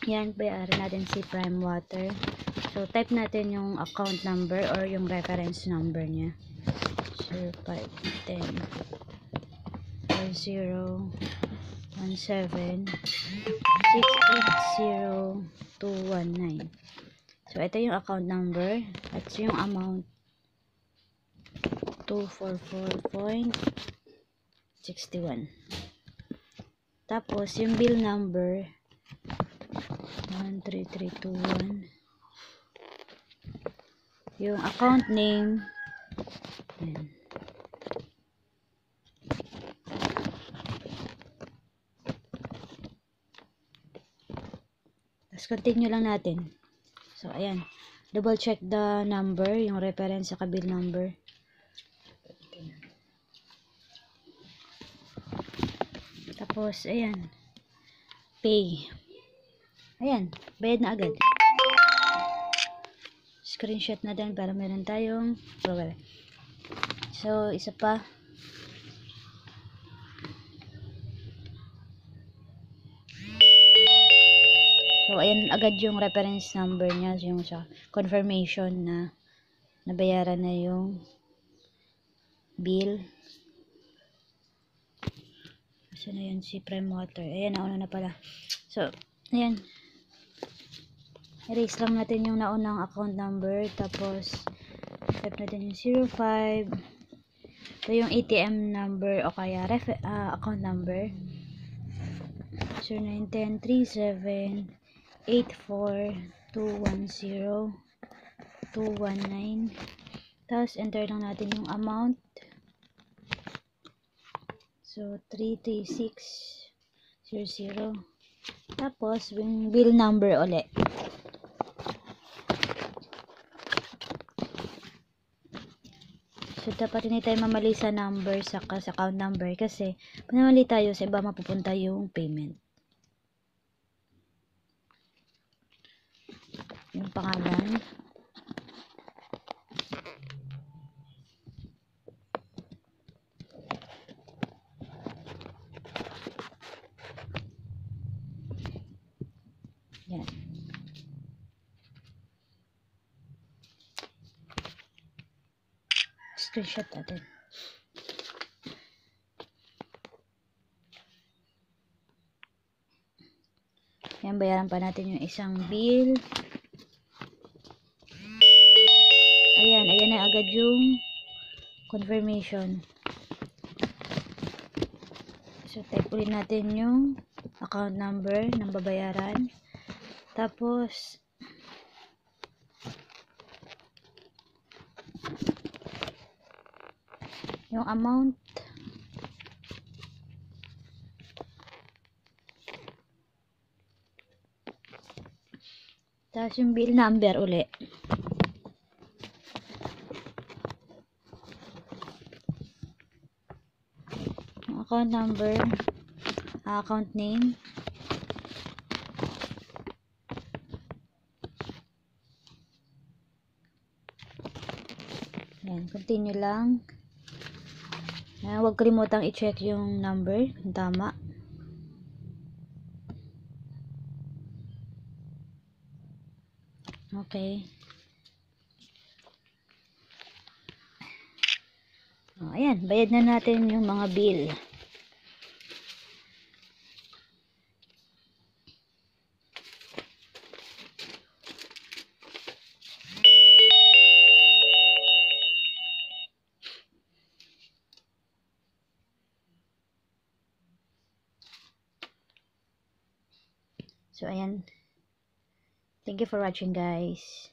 Yan, bayaran natin si Prime Water. So, type natin yung account number or yung reference number niya. 0510 4017 680219. So, ito yung account number at yung amount 244.61. Tapos, yung bill number 13321. Yung account name, yan. Tapos, continue lang natin. So, ayan. Double check the number, yung reference sa bill number. Tapos, ayan. Pay. Ayan. Bayad na agad. Screenshot na din para meron tayong problem. So, isa pa. So, ayan agad yung reference number niya, yung sa confirmation na nabayaran na yung bill. Kasi na yan si Prime Water. Ayan, nauna na pala. So, ayan. Erase lang natin yung naunang account number. Tapos, type natin yung 05. Ito yung ATM number o kaya account number. 091037 84210 tapos enter lang natin yung amount, so 33600, tapos yung bill number ulit. So dapat hindi tayo mamali sa number sa account number kasi pag namali tayo sa iba mapupunta yung payment. Yung pangalan, yan. Screenshot natin. Yan, bayaran pa natin yung isang bill. Ayan na agad yung confirmation. So, type ulit natin yung account number ng babayaran. Tapos, yung amount. Tapos, yung bill number ulit. Account number, account name, yan, continue lang. Huwag kalimutang i-check yung number kung tama. Okay. Ayan, bayad na natin yung mga bill. So, ayan. Thank you for watching, guys.